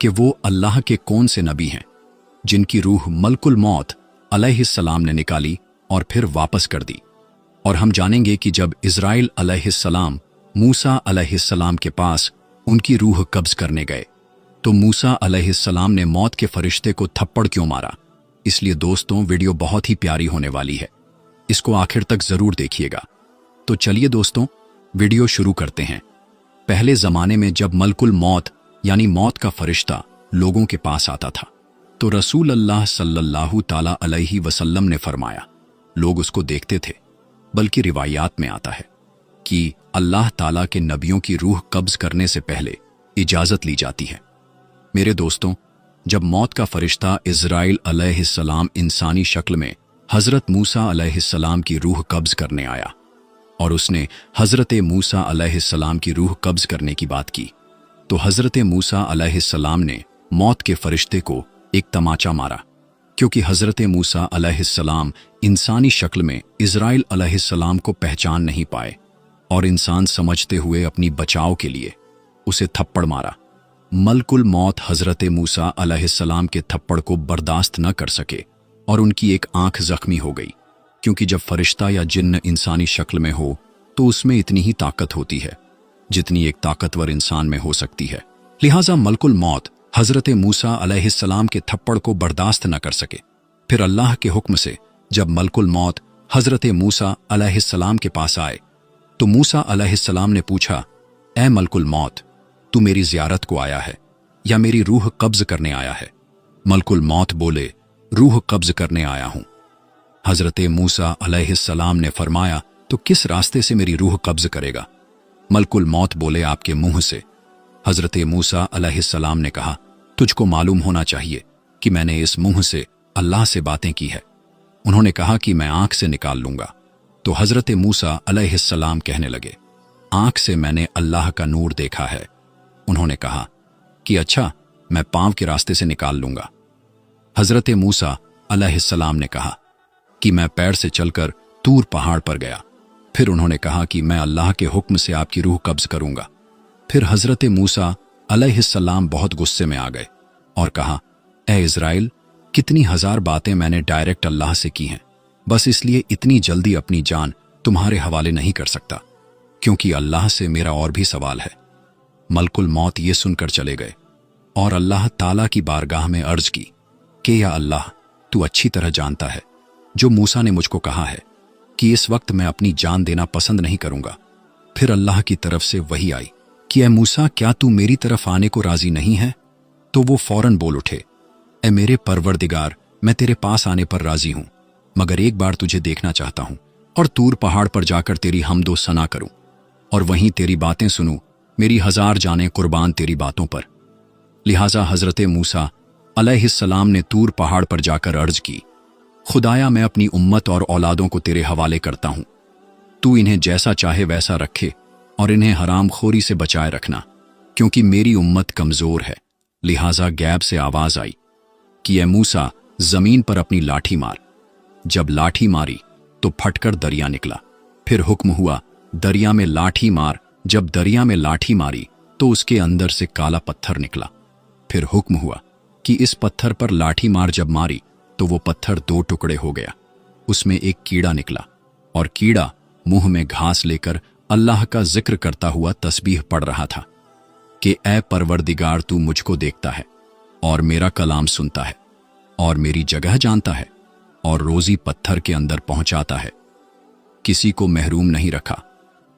कि वो अल्लाह के कौन से नबी हैं जिनकी रूह मलकुल मौत अलैहिस्सलाम ने निकाली और फिर वापस कर दी। और हम जानेंगे कि जब इज़राइल अलैहिस्सलाम मूसा अलैहिस्सलाम के पास उनकी रूह कब्ज करने गए तो मूसा अलैहिस्सलाम ने मौत के फरिश्ते को थप्पड़ क्यों मारा। इसलिए दोस्तों, वीडियो बहुत ही प्यारी होने वाली है, इसको आखिर तक जरूर देखिएगा। तो चलिए दोस्तों, वीडियो शुरू करते हैं। पहले जमाने में जब मलकुल मौत यानी मौत का फरिश्ता लोगों के पास आता था तो रसूल अल्लाह सल्लल्लाहु ताला अलैहि वसल्लम ने फरमाया, लोग उसको देखते थे। बल्कि रिवायात में आता है कि अल्लाह ताला के नबियों की रूह कब्ज करने से पहले इजाजत ली जाती है। मेरे दोस्तों, जब मौत का फरिश्ता इज़राइल अलैहिस्सलाम इंसानी शक्ल में हजरत मूसा अलैहिस्सलाम की रूह कब्ज करने आया और उसने हजरत मूसा अलैहिस्सलाम की रूह कब्ज करने की बात की तो हजरत मूसा अलैहिस्सलाम ने मौत के फरिश्ते को एक तमाचा मारा, क्योंकि हजरत मूसा अलैहिस्सलाम इंसानी शक्ल में इज़राइल अलैहिस्सलाम को पहचान नहीं पाए और इंसान समझते हुए अपनी बचाव के लिए उसे थप्पड़ मारा। मलकुल मौत हजरत मूसा अलैहिस्सलाम के थप्पड़ को बर्दाश्त न कर सके और उनकी एक आंख जख्मी हो गई, क्योंकि जब फरिश्ता या जिन्न इंसानी शक्ल में हो तो उसमें इतनी ही ताकत होती है जितनी एक ताकतवर इंसान में हो सकती है। लिहाजा मलकुल मौत हजरत मूसा अलैहिस्सलाम के थप्पड़ को बर्दाश्त न कर सके। फिर अल्लाह के हुक्म से जब मलकुल मौत हजरत मूसा अलैहिस्सलाम के पास आए तो मूसा अलैहिस्सलाम ने पूछा, ए मलकुल मौत, तू मेरी ज़ियारत को आया है या मेरी रूह कब्ज करने आया है? मलकुल मौत बोले, रूह कब्ज करने आया हूं। हजरत मूसा अलैहिस्सलाम ने फरमाया, तो किस रास्ते से मेरी रूह कब्ज करेगा? मलकुल मौत बोले, आपके मुंह से। हजरत मूसा अलैहिस्सलाम ने कहा, तुझको मालूम होना चाहिए कि मैंने इस मुंह से अल्लाह से बातें की है। उन्होंने कहा कि मैं आंख से निकाल लूंगा। तो हजरत मूसा अलैहिस्सलाम कहने लगे, आंख से मैंने अल्लाह का नूर देखा है। उन्होंने कहा कि अच्छा, मैं पांव के रास्ते से निकाल लूंगा। हजरत मूसा अलैहिस्सलाम ने कहा कि मैं पैर से चलकर तूर पहाड़ पर गया। फिर उन्होंने कहा कि मैं अल्लाह के हुक्म से आपकी रूह कब्ज करूंगा। फिर हजरत मूसा अलैहिस्सलाम बहुत गुस्से में आ गए और कहा, ए इज़राइल, कितनी हजार बातें मैंने डायरेक्ट अल्लाह से की हैं, बस इसलिए इतनी जल्दी अपनी जान तुम्हारे हवाले नहीं कर सकता, क्योंकि अल्लाह से मेरा और भी सवाल है। मलकुल मौत ये सुनकर चले गए और अल्लाह ताला की बारगाह में अर्ज की कि या अल्लाह, तू अच्छी तरह जानता है जो मूसा ने मुझको कहा है कि इस वक्त मैं अपनी जान देना पसंद नहीं करूंगा। फिर अल्लाह की तरफ से वही आई कि ए मूसा, क्या तू मेरी तरफ आने को राजी नहीं है? तो वो फौरन बोल उठे, ए मेरे परवरदिगार, मैं तेरे पास आने पर राजी हूं, मगर एक बार तुझे देखना चाहता हूं और तूर पहाड़ पर जाकर तेरी हमदो सना करूं और वहीं तेरी बातें सुनूं। मेरी हजार जानें कुर्बान तेरी बातों पर। लिहाजा हजरत मूसा अलैहिस्सलाम ने तूर पहाड़ पर जाकर अर्ज की, खुदाया, मैं अपनी उम्मत और औलादों को तेरे हवाले करता हूं। तू इन्हें जैसा चाहे वैसा रखे और इन्हें हराम खोरी से बचाए रखना, क्योंकि मेरी उम्मत कमजोर है। लिहाजा गैब से आवाज आई कि ए मूसा, जमीन पर अपनी लाठी मार। जब लाठी मारी तो फटकर दरिया निकला। फिर हुक्म हुआ, दरिया में लाठी मार। जब दरिया में लाठी मारी तो उसके अंदर से काला पत्थर निकला। फिर हुक्म हुआ कि इस पत्थर पर लाठी मार। जब मारी तो वो पत्थर दो टुकड़े हो गया। उसमें एक कीड़ा निकला और कीड़ा मुंह में घास लेकर अल्लाह का जिक्र करता हुआ तस्बीह पढ़ रहा था कि ए परवरदिगार, तू मुझको देखता है और मेरा कलाम सुनता है और मेरी जगह जानता है और रोजी पत्थर के अंदर पहुंचाता है। किसी को महरूम नहीं रखा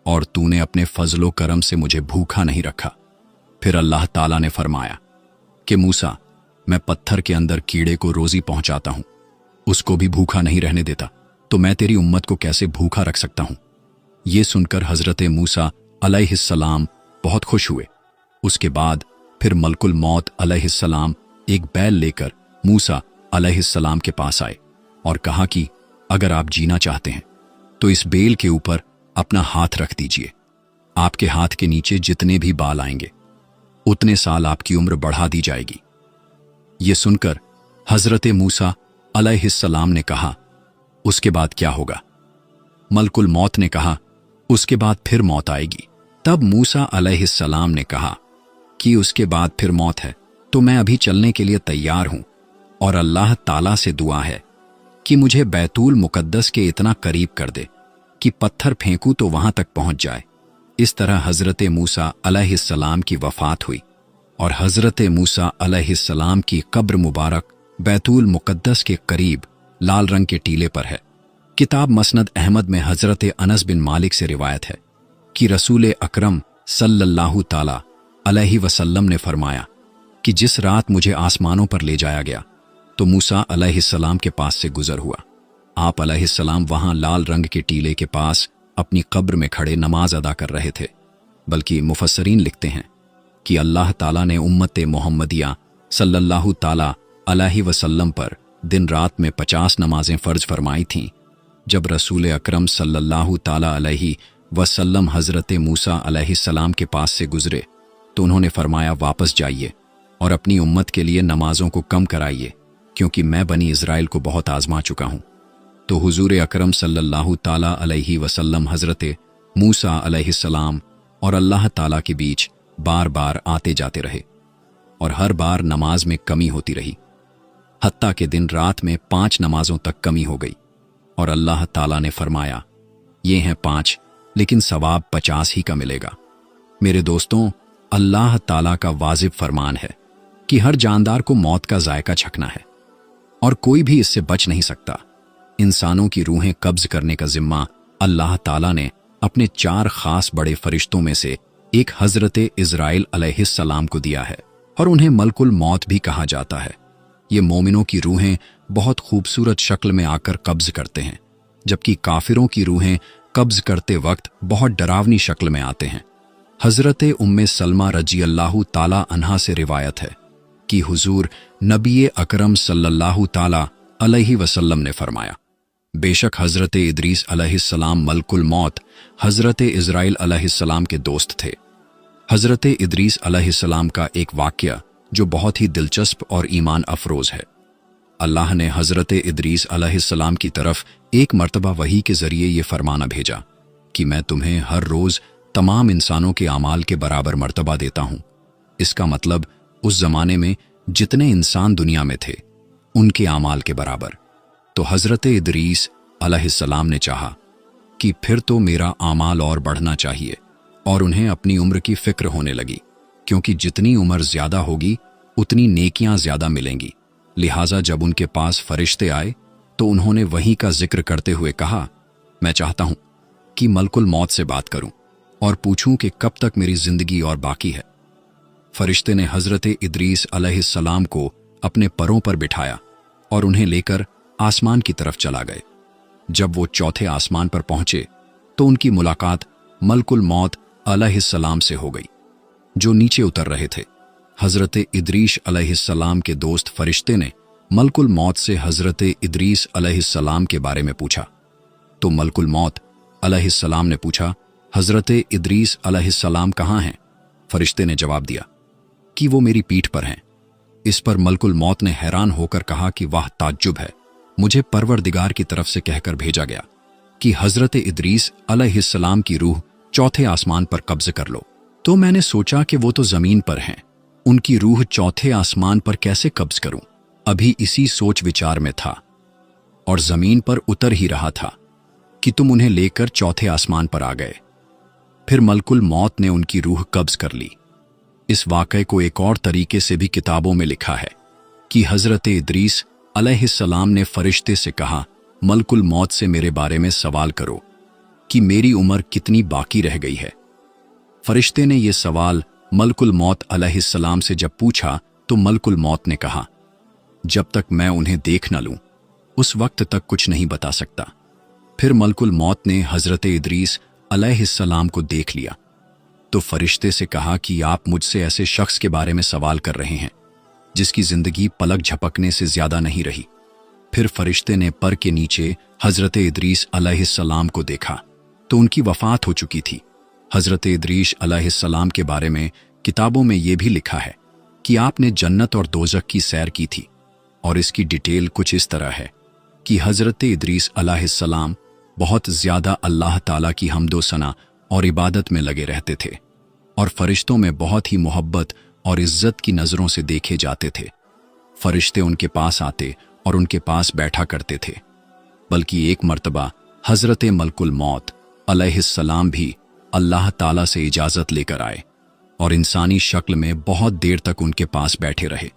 और तूने अपने फजलो करम से मुझे भूखा नहीं रखा। फिर अल्लाह ताला ने फरमाया कि मूसा, मैं पत्थर के अंदर कीड़े को रोजी पहुंचाता हूं, उसको भी भूखा नहीं रहने देता, तो मैं तेरी उम्मत को कैसे भूखा रख सकता हूं? ये सुनकर हजरत मूसा अलैहिस्सलाम बहुत खुश हुए। उसके बाद फिर मलकुल मौत अलैहिस्सलाम एक बैल लेकर मूसा अलैहिस्सलाम के पास आए और कहा कि अगर आप जीना चाहते हैं तो इस बेल के ऊपर अपना हाथ रख दीजिए। आपके हाथ के नीचे जितने भी बाल आएंगे उतने साल आपकी उम्र बढ़ा दी जाएगी। ये सुनकर हजरत मूसा अलैहिस्सलाम ने कहा, उसके बाद क्या होगा? मलकुल मौत ने कहा, उसके बाद फिर मौत आएगी। तब मूसा अलैहिस्सलाम ने कहा कि उसके बाद फिर मौत है तो मैं अभी चलने के लिए तैयार हूं, और अल्लाह ताला से दुआ है कि मुझे बैतुल मुकद्दस के इतना करीब कर दे कि पत्थर फेंकूं तो वहां तक पहुंच जाए। इस तरह हजरत मूसा अलैहिस्सलाम की वफात हुई, और हजरत मूसा अलैहिस्सलाम की कब्र मुबारक बैतुल मुकद्दस के करीब लाल रंग के टीले पर है। किताब मसनद अहमद में हजरत अनस बिन मालिक से रिवायत है कि रसूल अकरम सल्लल्लाहु ताला अलैहि वसल्लम ने फरमाया कि जिस रात मुझे आसमानों पर ले जाया गया तो मूसा अलैहिस्सलाम के पास से गुजर हुआ। आप अलैहिस्सलाम वहां लाल रंग के टीले के पास अपनी कब्र में खड़े नमाज अदा कर रहे थे। बल्कि मुफस्सरीन लिखते हैं कि अल्लाह ताला ने उम्मत मोहम्मदिया सल्लल्लाहु ताला अलैहि वसल्लम पर दिन रात में 50 नमाजें फ़र्ज फरमाई थीं। जब रसूल अकरम सल्लल्लाहु ताला अलैहि वसल्लम हज़रत मूसा अलैहिस्सलाम के पास से गुजरे तो उन्होंने फरमाया, वापस जाइए और अपनी उम्मत के लिए नमाजों को कम कराइए, क्योंकि मैं बनी इज़राइल को बहुत आजमा चुका हूँ। तो हुजूर अकरम सल्लल्लाहु ताला अलैहि वसल्लम हज़रत मूसा अलैहिस्सलाम और अल्लाह ताला के बीच बार बार आते जाते रहे, और हर बार नमाज में कमी होती रही, हत्ता के दिन रात में 5 नमाजों तक कमी हो गई। और अल्लाह ताला ने फरमाया, ये हैं 5, लेकिन सवाब 50 ही का मिलेगा। मेरे दोस्तों, अल्लाह ताला का वाजिब फरमान है कि हर जानदार को मौत का जायका चखना है, और कोई भी इससे बच नहीं सकता। इंसानों की रूहें कब्ज करने का जिम्मा अल्लाह ताला ने अपने 4 खास बड़े फरिश्तों में से एक हजरत इज़राइल अलैहिस्सलाम को दिया है, और उन्हें मलकुल मौत भी कहा जाता है। ये मोमिनों की रूहें बहुत खूबसूरत शक्ल में आकर कब्ज करते हैं, जबकि काफिरों की रूहें कब्ज करते वक्त बहुत डरावनी शक्ल में आते हैं। हजरत उम्मे सलमा रजी अल्लाहु ताला अन्हा से रिवायत है कि हुजूर नबी अकरम सल्लल्लाहु ताला अलैहि वसल्लम ने फरमाया, बेशक हजरत इदरीस अलैहिस्सलाम मलकुल मौत हजरत इज़राइल अलैहिस्सलाम के दोस्त थे। हजरत इदरीस अलैहिस्सलाम का एक वाक़या जो बहुत ही दिलचस्प और ईमान अफरोज है। अल्लाह ने हजरत इदरीस अलैहिस्सलाम की तरफ एक मर्तबा वही के जरिए ये फरमाना भेजा कि मैं तुम्हें हर रोज तमाम इंसानों के आमाल के बराबर मर्तबा देता हूं। इसका मतलब उस जमाने में जितने इंसान दुनिया में थे उनके आमाल के बराबर। तो हजरत इदरीस अलैहिस्सलाम ने चाहा कि फिर तो मेरा आमाल और बढ़ना चाहिए, और उन्हें अपनी उम्र की फिक्र होने लगी, क्योंकि जितनी उम्र ज्यादा होगी उतनी नेकियां ज्यादा मिलेंगी। लिहाजा जब उनके पास फरिश्ते आए तो उन्होंने वहीं का जिक्र करते हुए कहा, मैं चाहता हूं कि मलकुल मौत से बात करूं और पूछूं कि कब तक मेरी जिंदगी और बाकी है। फरिश्ते ने हजरत इदरीस अलैहिस्सलाम को अपने परों पर बिठाया और उन्हें लेकर आसमान की तरफ चला गए। जब वो चौथे आसमान पर पहुंचे तो उनकी मुलाकात मलकुल मौत अलैहिस्सलाम से हो गई, जो नीचे उतर रहे थे। हजरत इदरीस अलैहिस्सलाम के दोस्त फरिश्ते ने मलकुल मौत से हजरत इदरीस अलैहिस्सलाम के बारे में पूछा। तो मलकुल मौत अलैहिस्सलाम ने पूछा, हजरत इदरीस अलैहिस्सलाम कहाँ हैं? फरिश्ते ने जवाब दिया कि वो मेरी पीठ पर हैं। इस पर मलकुल मौत ने हैरान होकर कहा कि वाह ताज्जुब है, मुझे परवरदिगार की तरफ से कहकर भेजा गया कि हजरत इदरीस अलैहिस्सलाम की रूह चौथे आसमान पर कब्ज कर लो। तो मैंने सोचा कि वो तो जमीन पर हैं, उनकी रूह चौथे आसमान पर कैसे कब्ज करूं? अभी इसी सोच विचार में था और जमीन पर उतर ही रहा था कि तुम उन्हें लेकर चौथे आसमान पर आ गए। फिर मलकुल मौत ने उनकी रूह कब्ज कर ली। इस वाक़े को एक और तरीके से भी किताबों में लिखा है कि हजरत इदरीस अलैहिस्सलाम ने फरिश्ते से कहा, मलकुल मौत से मेरे बारे में सवाल करो कि मेरी उम्र कितनी बाकी रह गई है। फरिश्ते ने यह सवाल मलकुल मौत अलैहिस्सलाम से जब पूछा तो मलकुल मौत ने कहा, जब तक मैं उन्हें देख न लूं उस वक्त तक कुछ नहीं बता सकता। फिर मलकुल मौत ने हजरत इदरीस अलैहिस्सलाम को देख लिया तो फरिश्ते से कहा कि आप मुझसे ऐसे शख्स के बारे में सवाल कर रहे हैं जिसकी जिंदगी पलक झपकने से ज्यादा नहीं रही। फिर फरिश्ते ने पर के नीचे हजरत इदरीस अलैहिस्सलाम को देखा तो उनकी वफात हो चुकी थी। हजरत इदरीस अलैहिस्सलाम के बारे में किताबों में यह भी लिखा है कि आपने जन्नत और दोज़ख की सैर की थी, और इसकी डिटेल कुछ इस तरह है कि हजरत इदरीस अलैहिस्सलाम बहुत ज्यादा अल्लाह ताला की हम्दो सना और इबादत में लगे रहते थे, और फरिश्तों में बहुत ही मोहब्बत और इज्जत की नजरों से देखे जाते थे। फरिश्ते उनके पास आते और उनके पास बैठा करते थे। बल्कि एक मर्तबा हजरत मलकुल मौत अलैहिस्सलाम भी अल्लाह ताला से इजाजत लेकर आए और इंसानी शक्ल में बहुत देर तक उनके पास बैठे रहे।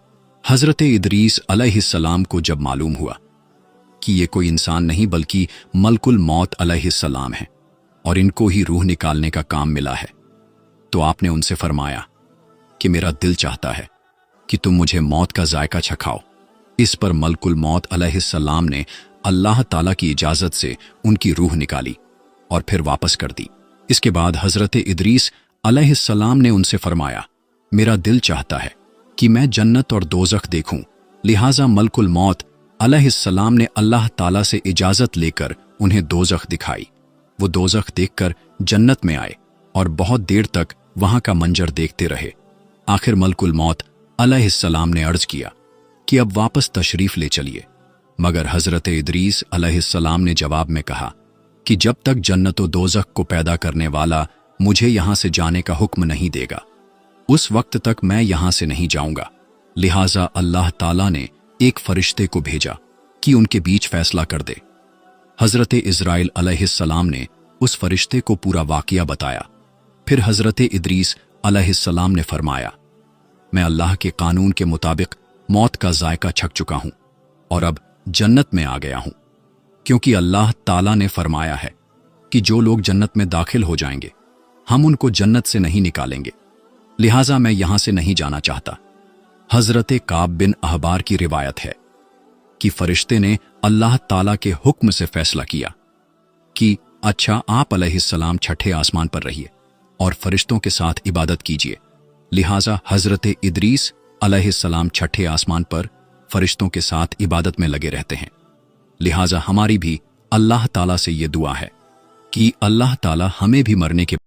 हजरत इदरीस अलैहिस्सलाम को जब मालूम हुआ कि ये कोई इंसान नहीं बल्कि मलकुल मौत अलैहिस्सलाम है और इनको ही रूह निकालने का काम मिला है, तो आपने उनसे फरमाया कि मेरा दिल चाहता है कि तुम मुझे मौत का जायका चखाओ। इस पर मलकुल मौत अलैहिस्सलाम ने अल्लाह ताला की इजाजत से उनकी रूह निकाली और फिर वापस कर दी। इसके बाद हजरत इदरीस अलैहिस्सलाम ने उनसे फरमाया, मेरा दिल चाहता है कि मैं जन्नत और दोज़ख देखूं। लिहाजा मलकुल मौत अलैहिस्सलाम ने अल्लाह ताला से इजाजत लेकर उन्हें दोज़ख दिखाई। वो दोज़ख देखकर जन्नत में आए और बहुत देर तक वहां का मंजर देखते रहे। आखिर मलकुल मौत अलैहिस्सलाम ने अर्ज किया कि अब वापस तशरीफ ले चलिए, मगर हजरत इदरीस अलैहिस्सलाम ने जवाब में कहा कि जब तक जन्नत व दोज़ख को पैदा करने वाला मुझे यहां से जाने का हुक्म नहीं देगा, उस वक्त तक मैं यहां से नहीं जाऊंगा। लिहाजा अल्लाह ताला ने एक फरिश्ते को भेजा कि उनके बीच फैसला कर दे। हजरत इज़राइल अलैहिस्सलाम ने उस फरिश्ते को पूरा वाक़या बताया। फिर हजरत इदरीस अलैहिस्सलाम ने फरमाया, मैं अल्लाह के कानून के मुताबिक मौत का जायका छक चुका हूं और अब जन्नत में आ गया हूं, क्योंकि अल्लाह ताला ने फरमाया है कि जो लोग जन्नत में दाखिल हो जाएंगे हम उनको जन्नत से नहीं निकालेंगे। लिहाजा मैं यहां से नहीं जाना चाहता। हजरत काब बिन अहबार की रिवायत है कि फरिश्ते ने अल्लाह ताला के हुक्म से फैसला किया कि अच्छा, आप अलैहिस्सलाम छठे आसमान पर रहिए और फरिश्तों के साथ इबादत कीजिए। लिहाजा हजरत इदरीस अलैहिस्सलाम छठे आसमान पर फरिश्तों के साथ इबादत में लगे रहते हैं। लिहाजा हमारी भी अल्लाह ताला से ये दुआ है कि अल्लाह ताला हमें भी मरने के